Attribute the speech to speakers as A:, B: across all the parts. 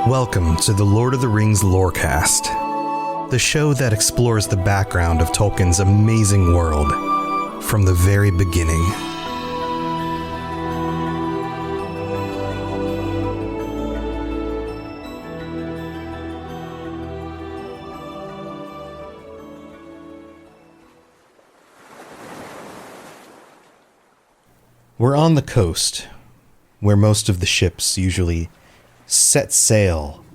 A: Welcome to the Lord of the Rings Lorecast, the show that explores the background of Tolkien's amazing world from the very beginning. We're on the coast, where most of the ships usually set sail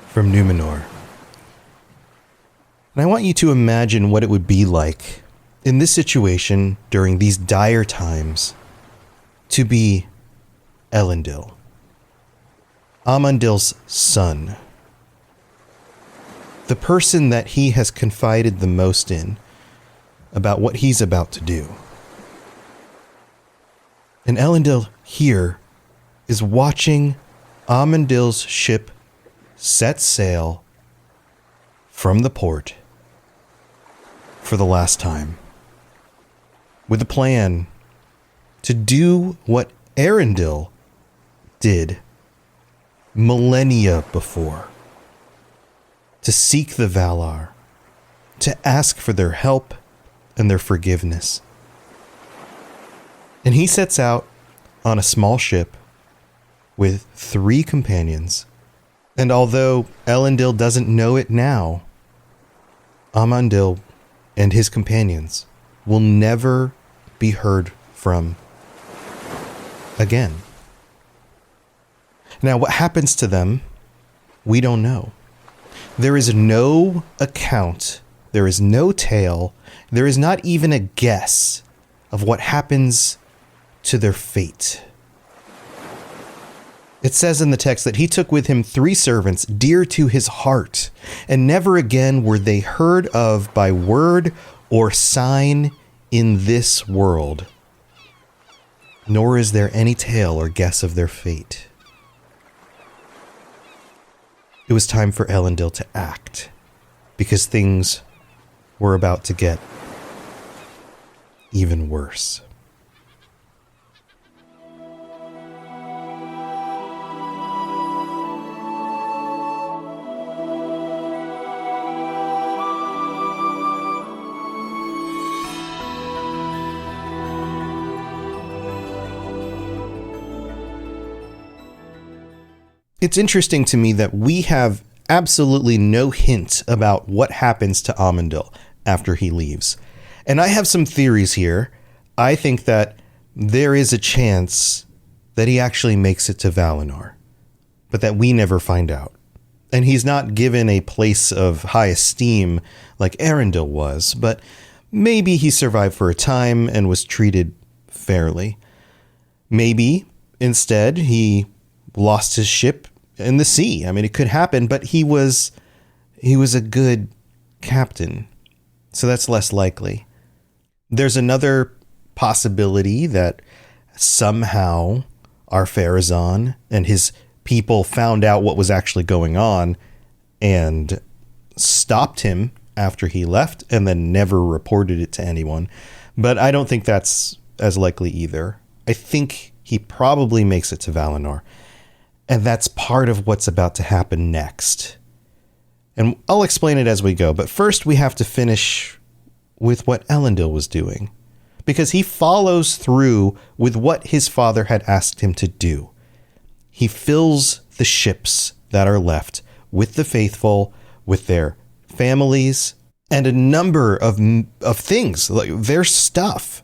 A: from Numenor. And I want you to imagine what it would be like in this situation during these dire times to be Elendil, Amandil's son, the person that he has confided the most in about what he's about to do. And Elendil here is watching Amandil's ship set sail from the port for the last time, with a plan to do what Arendil did millennia before, to seek the Valar, to ask for their help and their forgiveness. And he sets out on a small ship with 3 companions. And although Elendil doesn't know it now, Amandil and his companions will never be heard from again. Now, what happens to them, we don't know. There is no account, there is no tale, there is not even a guess of what happens to their fate. It says in the text that he took with him 3 servants dear to his heart, and never again were they heard of by word or sign in this world. Nor is there any tale or guess of their fate. It was time for Elendil to act, because things were about to get even worse. It's interesting to me that we have absolutely no hint about what happens to Amandil after he leaves. And I have some theories here. I think that there is a chance that he actually makes it to Valinor, but that we never find out. And he's not given a place of high esteem like Arendil was, but maybe he survived for a time and was treated fairly. Maybe, instead, he lost his ship in the sea. I mean, it could happen, but he was a good captain, so that's less likely. There's another possibility that somehow Ar-Pharazon and his people found out what was actually going on and stopped him after he left and then never reported it to anyone. But I don't think that's as likely either. I think he probably makes it to Valinor. And that's part of what's about to happen next. And I'll explain it as we go. But first, we have to finish with what Elendil was doing, because he follows through with what his father had asked him to do. He fills the ships that are left with the faithful, with their families, and a number of things, like their stuff,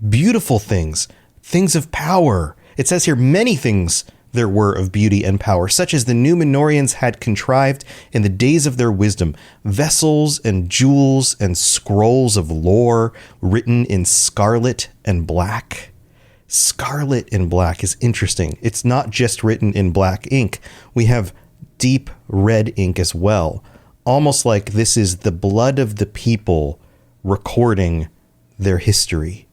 A: beautiful things, things of power. It says here, many things there were of beauty and power, such as the Numenorians had contrived in the days of their wisdom, vessels and jewels and scrolls of lore written in scarlet and black. Scarlet and black is interesting. It's not just written in black ink. We have deep red ink as well, almost like this is the blood of the people recording their history.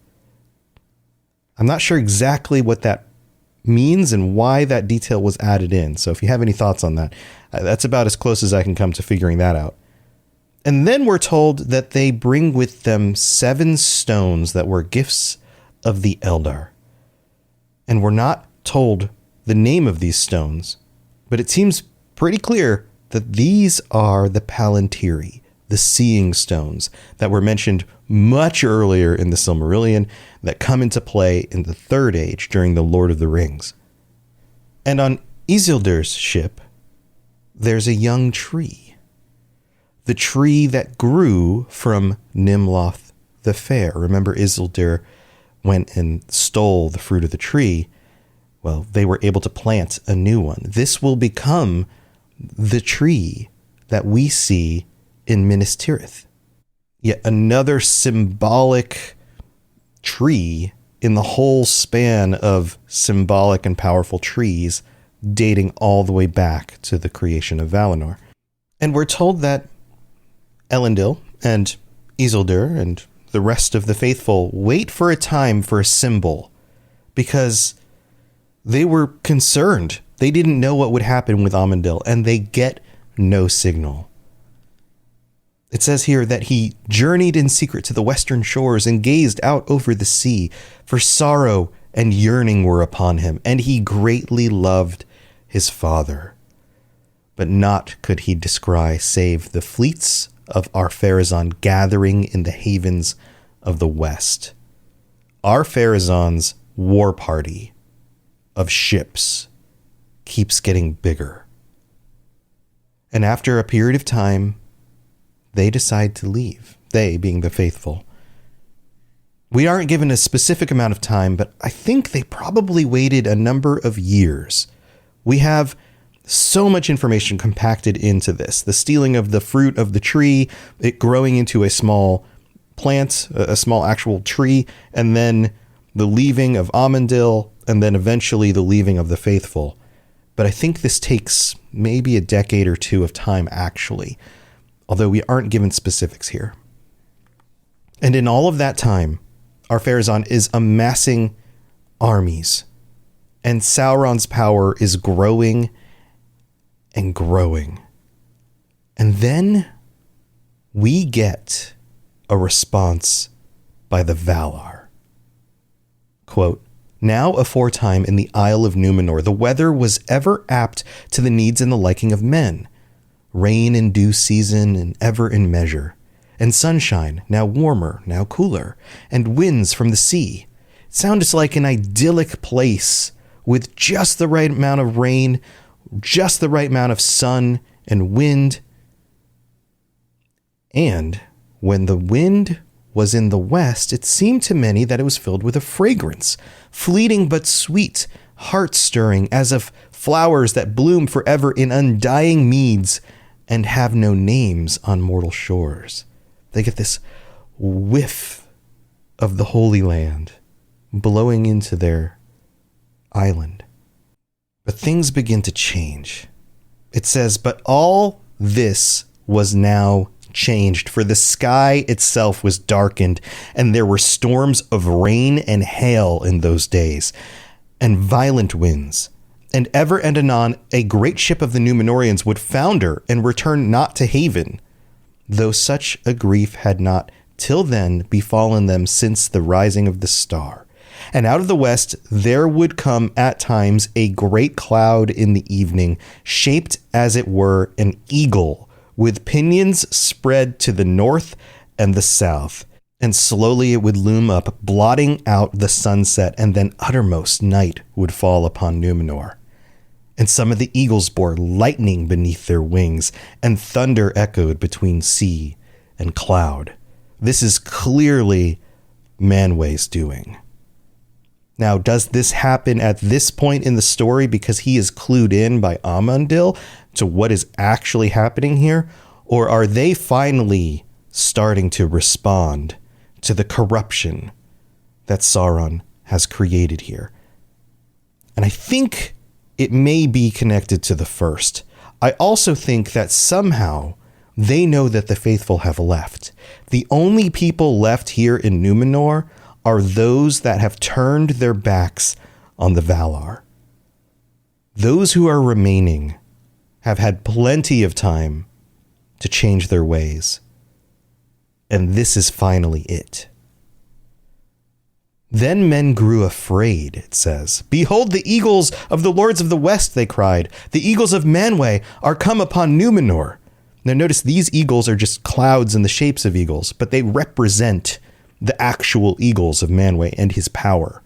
A: I'm not sure exactly what that means and why that detail was added in. So if you have any thoughts on that, that's about as close as I can come to figuring that out. And then we're told that they bring with them 7 stones that were gifts of the Eldar. And we're not told the name of these stones, but it seems pretty clear that these are the Palantiri, the seeing stones that were mentioned much earlier in the Silmarillion that come into play in the Third Age during the Lord of the Rings. And on Isildur's ship, there's a young tree. The tree that grew from Nimloth the Fair. Remember, Isildur went and stole the fruit of the tree. Well, they were able to plant a new one. This will become the tree that we see in Minas Tirith. Yet another symbolic tree in the whole span of symbolic and powerful trees dating all the way back to the creation of Valinor. And we're told that Elendil and Isildur and the rest of the faithful wait for a time for a symbol because they were concerned. They didn't know what would happen with Amandil, and they get no signal. It says here that he journeyed in secret to the western shores and gazed out over the sea, for sorrow and yearning were upon him, and he greatly loved his father. But naught could he descry save the fleets of Ar-Pharazon gathering in the havens of the west. Ar-Pharazon's war party of ships keeps getting bigger. And after a period of time, they decide to leave, they being the faithful. We aren't given a specific amount of time, but I think they probably waited a number of years. We have so much information compacted into this. The stealing of the fruit of the tree, it growing into a small plant, a small actual tree, and then the leaving of Amandil, and then eventually the leaving of the faithful. But I think this takes maybe a decade or two of time, actually, although we aren't given specifics here. And in all of that time, Ar-Pharazon is amassing armies, and Sauron's power is growing and growing. And then we get a response by the Valar. Quote, "Now aforetime in the Isle of Númenor, the weather was ever apt to the needs and the liking of men. Rain in due season and ever in measure. And sunshine, now warmer, now cooler, and winds from the sea. It sounded like an idyllic place with just the right amount of rain, just the right amount of sun and wind. And when the wind was in the west, it seemed to many that it was filled with a fragrance, fleeting but sweet, heart-stirring, as of flowers that bloom forever in undying meads and have no names on mortal shores." They get this whiff of the Holy Land blowing into their island. But things begin to change. It says, "But all this was now changed, for the sky itself was darkened, and there were storms of rain and hail in those days, and violent winds. And ever and anon a great ship of the Númenóreans would founder and return not to haven, though such a grief had not till then befallen them since the rising of the star. And out of the west there would come at times a great cloud in the evening, shaped as it were an eagle, with pinions spread to the north and the south. And slowly it would loom up, blotting out the sunset, and then uttermost night would fall upon Númenor. And some of the eagles bore lightning beneath their wings, and thunder echoed between sea and cloud." This is clearly Manwë's doing. Now, does this happen at this point in the story because he is clued in by Amandil to what is actually happening here? Or are they finally starting to respond to the corruption that Sauron has created here? And I think it may be connected to the first. I also think that somehow they know that the faithful have left. The only people left here in Númenor are those that have turned their backs on the Valar. Those who are remaining have had plenty of time to change their ways. And this is finally it. Then men grew afraid, it says. Behold, the eagles of the lords of the west, they cried. The eagles of Manwë are come upon Numenor. Now notice these eagles are just clouds in the shapes of eagles, but they represent the actual eagles of Manwë and his power.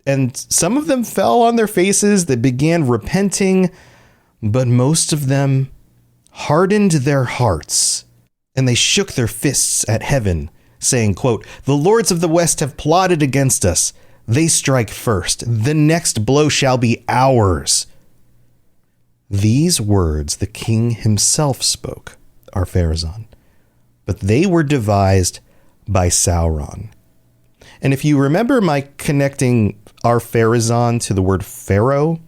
A: And some of them fell on their faces. They began repenting, but most of them hardened their hearts, and they shook their fists at heaven, saying, quote, "The lords of the west have plotted against us. They strike first. The next blow shall be ours." These words the king himself spoke, Ar-Pharazon, but they were devised by Sauron. And if you remember my connecting Ar-Pharazon to the word pharaoh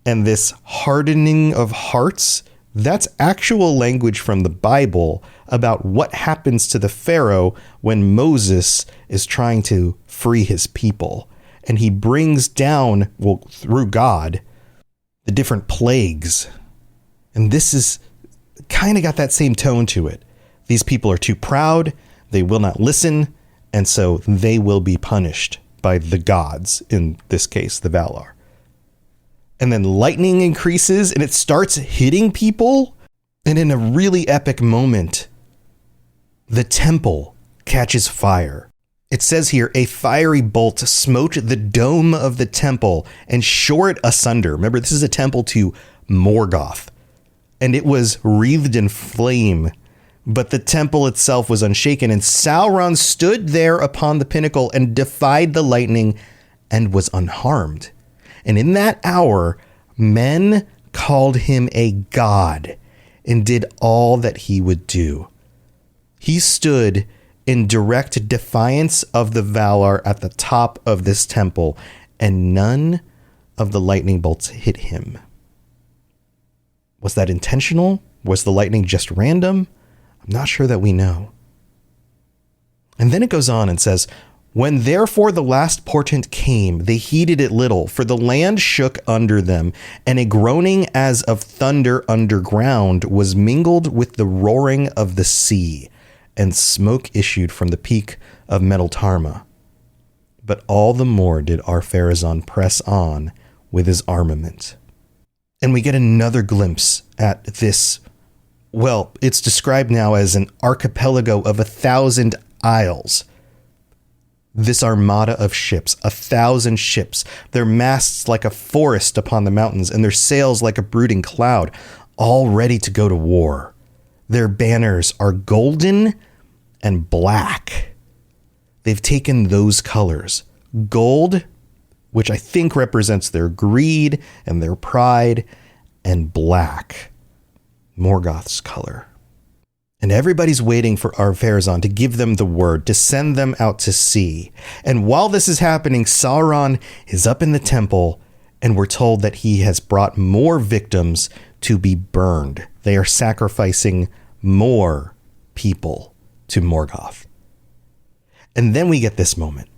A: and this hardening of hearts, that's actual language from the Bible about what happens to the Pharaoh when Moses is trying to free his people. And he brings down, well, through God, the different plagues. And this is kind of got that same tone to it. These people are too proud, they will not listen, and so they will be punished by the gods, in this case, the Valar. And then lightning increases and it starts hitting people. And in a really epic moment, the temple catches fire. It says here, a fiery bolt smote the dome of the temple and shore it asunder. Remember, this is a temple to Morgoth. And it was wreathed in flame, but the temple itself was unshaken. And Sauron stood there upon the pinnacle and defied the lightning and was unharmed. And in that hour, men called him a god and did all that he would do. He stood in direct defiance of the Valar at the top of this temple, and none of the lightning bolts hit him. Was that intentional? Was the lightning just random? I'm not sure that we know. And then it goes on and says, "When therefore the last portent came, they heeded it little, for the land shook under them, and a groaning as of thunder underground was mingled with the roaring of the sea, and smoke issued from the peak of Metaltarma. But all the more did Ar-Pharazon press on with his armament." And we get another glimpse at this. Well, it's described now as an archipelago of 1,000 isles. This armada of ships, 1,000 ships, their masts like a forest upon the mountains, and their sails like a brooding cloud, all ready to go to war. Their banners are golden and black. They've taken those colors. Gold, which I think represents their greed and their pride, and black, Morgoth's color. And everybody's waiting for Ar-Pharazon to give them the word, to send them out to sea. And while this is happening, Sauron is up in the temple, and we're told that he has brought more victims to be burned. They are sacrificing more people to Morgoth. And then we get this moment.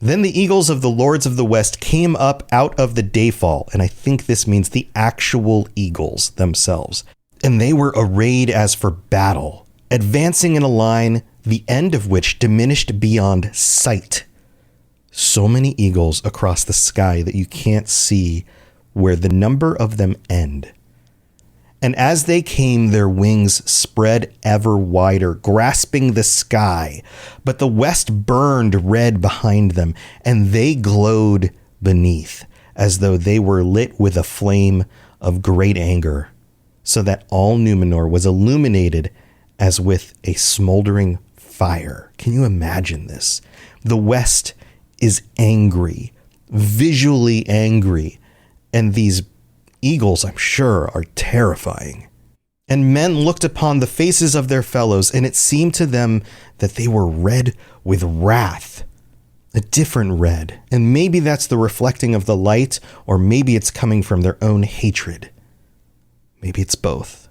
A: Then the eagles of the lords of the west came up out of the dayfall, and I think this means the actual eagles themselves. And they were arrayed as for battle, advancing in a line, the end of which diminished beyond sight. So many eagles across the sky that you can't see where the number of them end. And as they came, their wings spread ever wider, grasping the sky. But the west burned red behind them, and they glowed beneath, as though they were lit with a flame of great anger, so that all Numenor was illuminated as with a smoldering fire. Can you imagine this? The West is angry, visually angry, and these eagles, I'm sure, are terrifying. And men looked upon the faces of their fellows, and it seemed to them that they were red with wrath, a different red. And maybe that's the reflecting of the light, or maybe it's coming from their own hatred. Maybe it's both.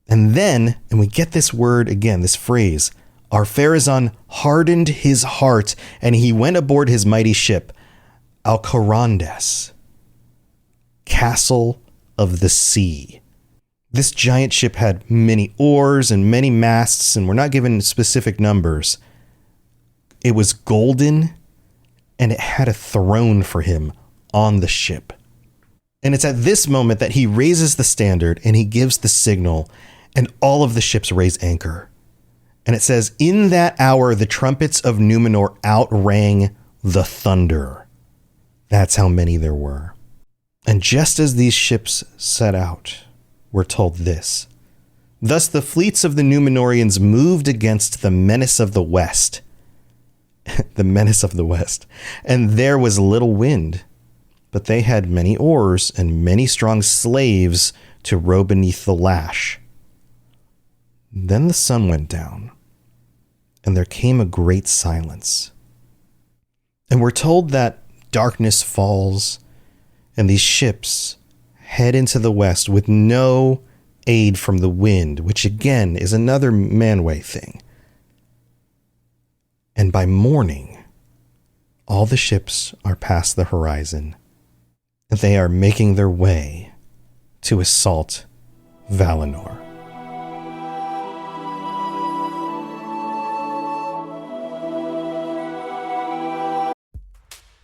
A: And then, and we get this word again, this phrase, Ar-Pharazon hardened his heart, and he went aboard his mighty ship, Alcarondas, Castle of the Sea. This giant ship had many oars and many masts, and we're not given specific numbers. It was golden, and it had a throne for him on the ship. And it's at this moment that he raises the standard and he gives the signal, and all of the ships raise anchor. And it says, in that hour, the trumpets of Numenor outrang the thunder. That's how many there were. And just as these ships set out, we're told this. Thus the fleets of the Numenorians moved against the menace of the west. The menace of the west. And there was little wind, but they had many oars and many strong slaves to row beneath the lash. Then the sun went down, and there came a great silence. And we're told that darkness falls, and these ships head into the west with no aid from the wind, which again is another Manwë thing. And by morning, all the ships are past the horizon, and they are making their way to assault Valinor.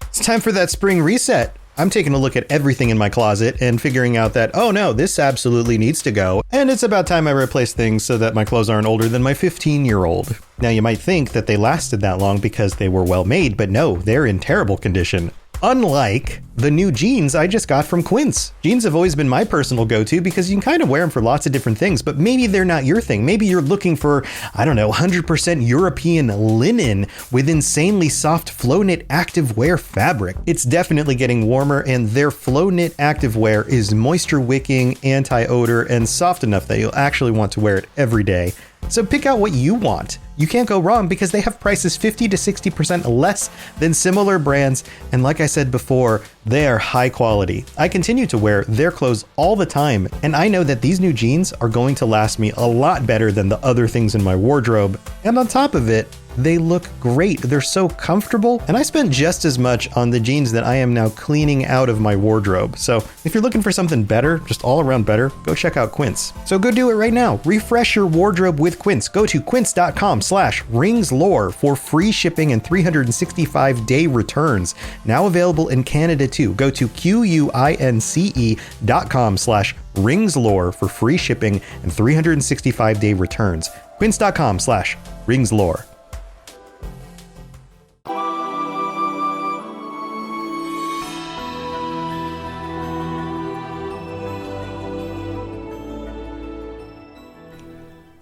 A: It's time for that spring reset. I'm taking a look at everything in my closet and figuring out that, oh no, this absolutely needs to go. And it's about time I replace things so that my clothes aren't older than my 15-year-old. Now you might think that they lasted that long because they were well made, but no, they're in terrible condition. Unlike the new jeans I just got from Quince. Jeans have always been my personal go-to because you can kind of wear them for lots of different things, but maybe they're not your thing. Maybe you're looking for, 100% European linen with insanely soft flow knit activewear fabric. It's definitely getting warmer, and their flow knit activewear is moisture wicking, anti-odor, and soft enough that you'll actually want to wear it every day. So pick out what you want. You can't go wrong because they have prices 50 to 60% less than similar brands. And like I said before, they are high quality. I continue to wear their clothes all the time, and I know that these new jeans are going to last me a lot better than the other things in my wardrobe. And on top of it, they look great. They're so comfortable, and I spent just as much on the jeans that I am now cleaning out of my wardrobe. So if you're looking for something better, just all around better, go check out Quince. So go do it right now. Refresh your wardrobe with Quince. Go to quince.com/ringslore for free shipping and 365-day returns. Now available in Canada too. Go to quince.com/ringslore for free shipping and 365-day returns. Quince.com/ringslore.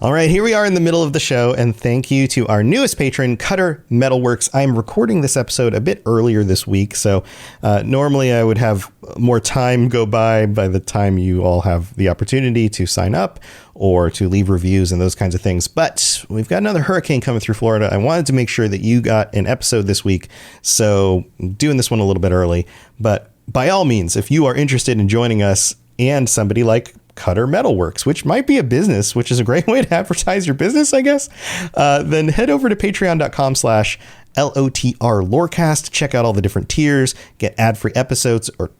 A: All right, here we are in the middle of the show, and thank you to our newest patron, Cutter Metalworks. I'm recording this episode a bit earlier this week, so normally I would have more time go by the time you all have the opportunity to sign up or to leave reviews and those kinds of things. But we've got another hurricane coming through Florida. I wanted to make sure that you got an episode this week, so I'm doing this one a little bit early. But by all means, if you are interested in joining us and somebody like Cutter Metalworks, which might be a business, which is a great way to advertise your business, I guess, then head over to patreon.com/LOTR Lorecast. Check out all the different tiers, get ad-free episodes or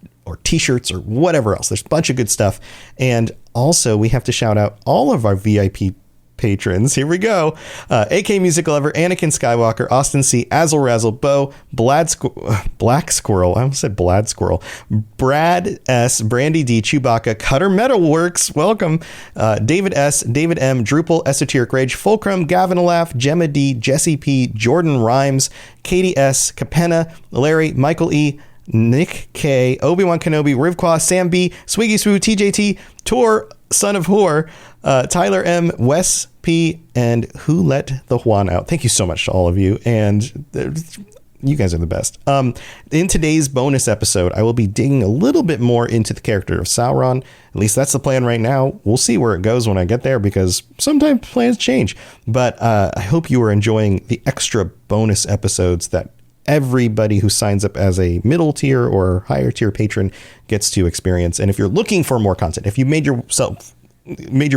A: t-shirts or whatever else. There's a bunch of good stuff. And also we have to shout out all of our VIP patrons. Here we go. AK Music Lover, Anakin Skywalker, Austin C, Azzle Razzle, Bo, Black Squirrel. I almost said Blad Squirrel. Brad S, Brandy D, Chewbacca, Cutter Metalworks. Welcome. David S, David M, Drupal, Esoteric Rage, Fulcrum, Gavin Laugh, Gemma D, Jesse P, Jordan Rhymes, Katie S, Capenna, Larry, Michael E, Nick K, Obi-Wan Kenobi, Rivqua, Sam B, Swiggy Swoo, TJT, Tor, Son of Whore, Tyler M, Wes P, and Who Let the Juan Out. Thank you so much to all of you, and you guys are the best. In today's bonus episode, I will be digging a little bit more into the character of Sauron. At least that's the plan right now. We'll see where it goes when I get there, because sometimes plans change. But I hope you are enjoying the extra bonus episodes that everybody who signs up as a middle tier or higher tier patron gets to experience. And if you're looking for more content, if you made your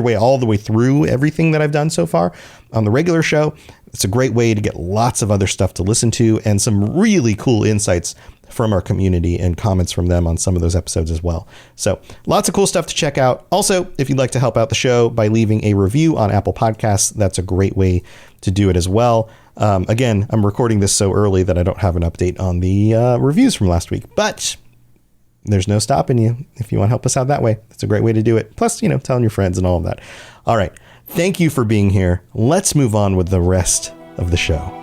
A: way all the way through everything that I've done so far on the regular show, it's a great way to get lots of other stuff to listen to and some really cool insights from our community and comments from them on some of those episodes as well. So lots of cool stuff to check out. Also, if you'd like to help out the show by leaving a review on Apple Podcasts, that's a great way to do it as well. Again, I'm recording this so early that I don't have an update on the reviews from last week, but there's no stopping you if you want to help us out that way. It's a great way to do it. Plus, telling your friends and all of that. All right. Thank you for being here. Let's move on with the rest of the show.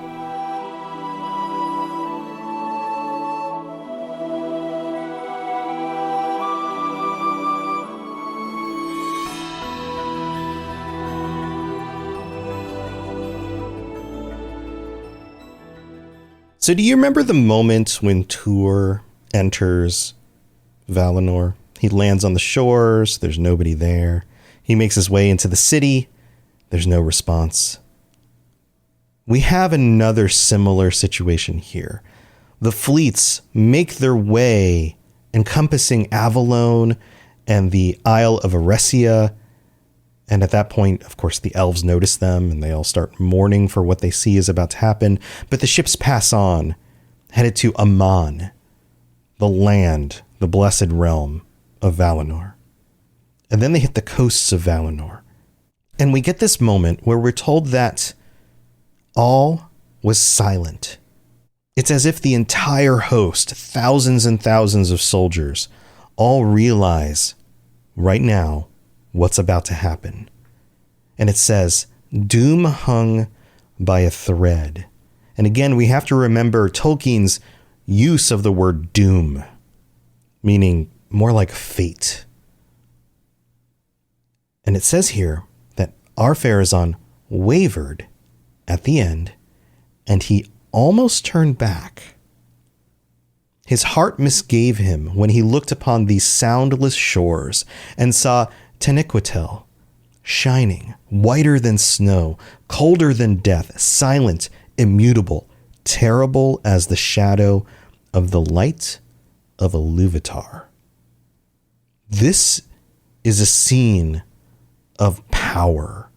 A: So do you remember the moment when Tur enters Valinor? He lands on the shores. There's nobody there. He makes his way into the city. There's no response. We have another similar situation here. The fleets make their way encompassing Avalon and the Isle of Eresia. And at that point, of course, the elves notice them and they all start mourning for what they see is about to happen. But the ships pass on, headed to Aman, the land, the blessed realm of Valinor. And then they hit the coasts of Valinor. And we get this moment where we're told that all was silent. It's as if the entire host, thousands and thousands of soldiers, all realize right now what's about to happen. And it says, doom hung by a thread. And again, we have to remember Tolkien's use of the word doom, meaning more like fate. And it says here that Ar-Pharazon wavered at the end, and he almost turned back. His heart misgave him when he looked upon these soundless shores and saw Taniquetil, shining, whiter than snow, colder than death, silent, immutable, terrible as the shadow of the light of Iluvatar. This is a scene of power.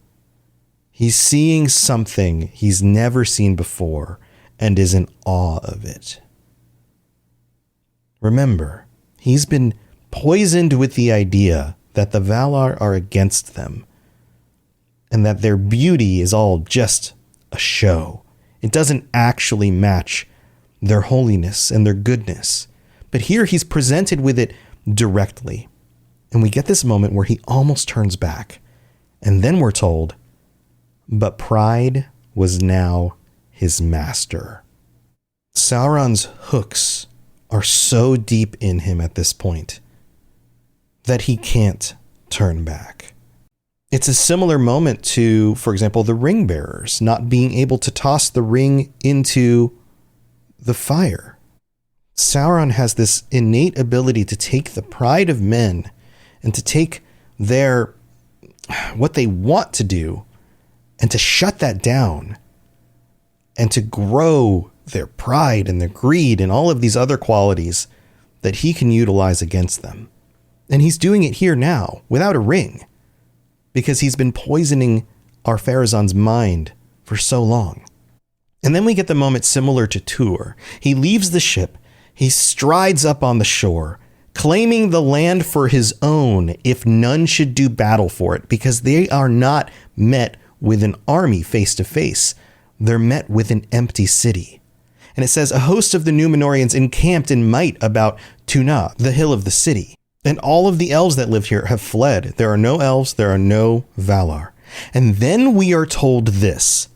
A: He's seeing something he's never seen before and is in awe of it. Remember, he's been poisoned with the idea that the Valar are against them and that their beauty is all just a show. It doesn't actually match their holiness and their goodness. But here he's presented with it directly. And we get this moment where he almost turns back. And then we're told, but pride was now his master. Sauron's hooks are so deep in him at this point that he can't turn back. It's a similar moment to, for example, the ring bearers not being able to toss the ring into the fire. Sauron has this innate ability to take the pride of men and to take what they want to do and to shut that down and to grow their pride and their greed and all of these other qualities that he can utilize against them. And he's doing it here now without a ring because he's been poisoning Ar-Pharazon's mind for so long. And then we get the moment similar to Tur. He leaves the ship. He strides up on the shore, claiming the land for his own if none should do battle for it, because they are not met with an army face to face. They're met with an empty city. And it says, a host of the Númenóreans encamped in might about Tuna, the hill of the city. And all of the elves that lived here have fled. There are no elves, there are no Valar. And then we are told this.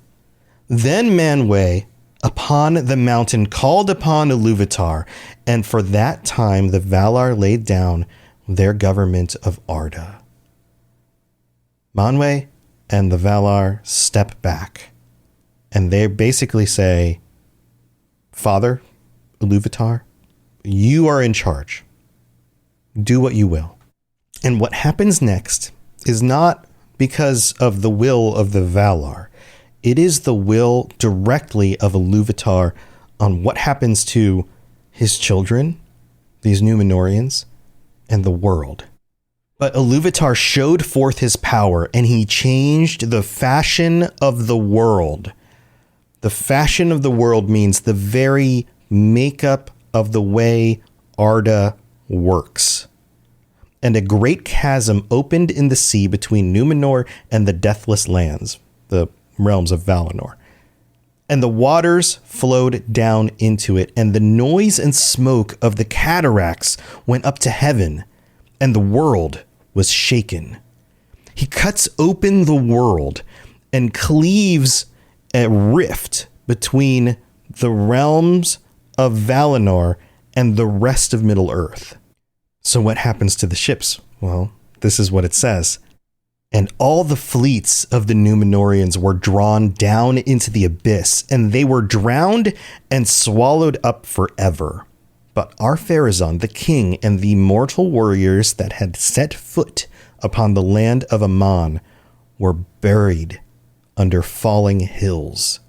A: Then Manwë upon the mountain called upon Iluvatar, and for that time the Valar laid down their government of Arda. Manwë and the Valar step back, and they basically say, Father, Iluvatar, you are in charge. Do what you will. And what happens next is not because of the will of the Valar. It is the will directly of Iluvatar on what happens to his children, these Númenóreans, and the world. But Iluvatar showed forth his power, and he changed the fashion of the world. The fashion of the world means the very makeup of the way Arda works. And a great chasm opened in the sea between Numenor and the Deathless Lands, the realms of Valinor. And the waters flowed down into it, and the noise and smoke of the cataracts went up to heaven, and the world was shaken. He cuts open the world and cleaves a rift between the realms of Valinor and the rest of Middle-earth. So what happens to the ships? Well, this is what it says. And all the fleets of the Númenóreans were drawn down into the abyss, and they were drowned and swallowed up forever. But Ar-Pharazon, the king, and the mortal warriors that had set foot upon the land of Aman were buried under falling hills.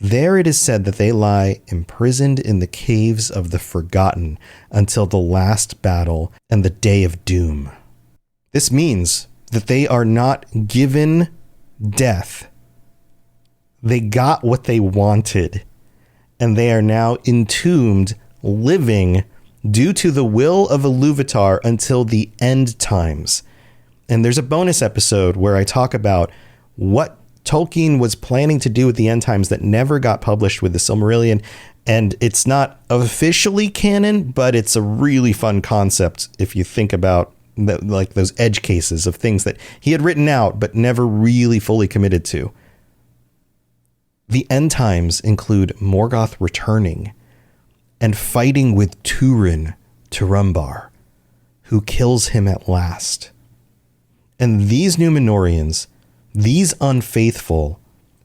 A: There it is said that they lie imprisoned in the caves of the Forgotten until the last battle and the day of doom. This means that they are not given death. They got what they wanted, and they are now entombed, living due to the will of Iluvatar until the end times. And there's a bonus episode where I talk about what Tolkien was planning to do with the end times that never got published with the Silmarillion. And it's not officially canon, but it's a really fun concept if you think about like those edge cases of things that he had written out but never really fully committed to. The end times include Morgoth returning and fighting with Turin Turambar, who kills him at last. And these Númenóreans, these unfaithful,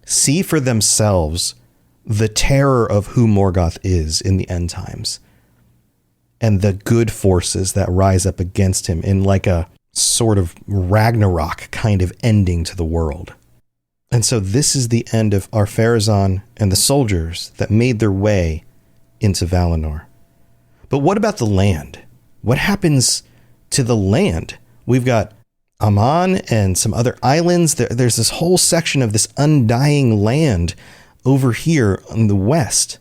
A: see for themselves the terror of who Morgoth is in the end times, and the good forces that rise up against him in like a sort of Ragnarok kind of ending to the world. And so this is the end of Ar-Pharazon and the soldiers that made their way into Valinor. But what about the land? What happens to the land? We've got Aman and some other islands. There's this whole section of this undying land over here in the west.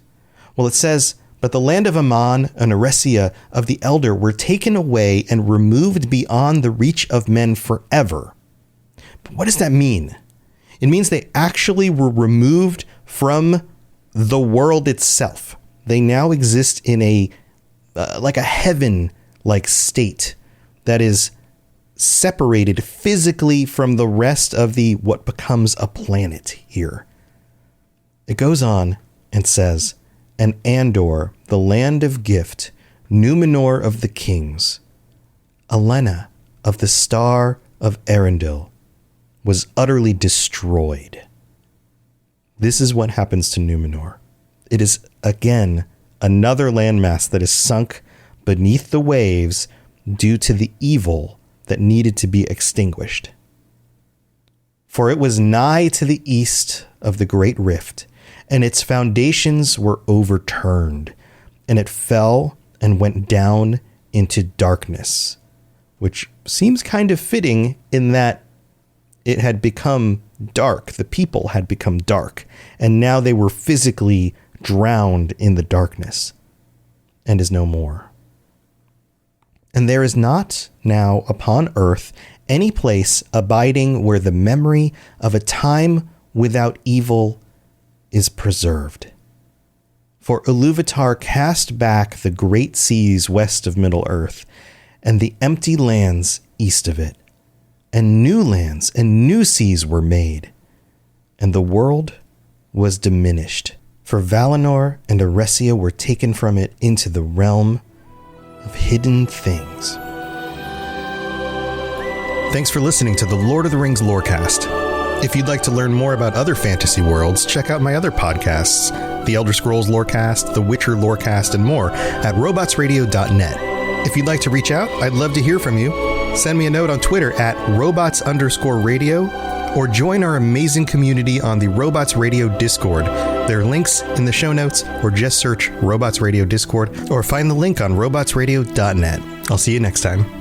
A: Well, it says, but the land of Aman and Eresia of the Elder were taken away and removed beyond the reach of men forever. But what does that mean? It means they actually were removed from the world itself. They now exist in a like a heaven-like state that is separated physically from the rest of the what becomes a planet here. It goes on and says, and Andor, the land of gift, Numenor of the kings, Alena of the star of Arendil, was utterly destroyed. This is what happens to Numenor. It is, again, another landmass that is sunk beneath the waves due to the evil that needed to be extinguished. For it was nigh to the east of the great rift, and its foundations were overturned, and it fell and went down into darkness, which seems kind of fitting in that it had become dark. The people had become dark, and now they were physically drowned in the darkness, and is no more. And there is not now upon earth any place abiding where the memory of a time without evil is preserved. For Iluvatar cast back the great seas west of Middle-earth, and the empty lands east of it, and new lands and new seas were made, and the world was diminished. For Valinor and Eresia were taken from it into the realm of hidden things. Thanks for listening to the Lord of the Rings Lorecast. If you'd like to learn more about other fantasy worlds, check out my other podcasts, The Elder Scrolls Lorecast, The Witcher Lorecast, and more at robotsradio.net. If you'd like to reach out, I'd love to hear from you. Send me a note on Twitter at robots_radio, or join our amazing community on the Robots Radio Discord. There are links in the show notes, or just search Robots Radio Discord, or find the link on robotsradio.net. I'll see you next time.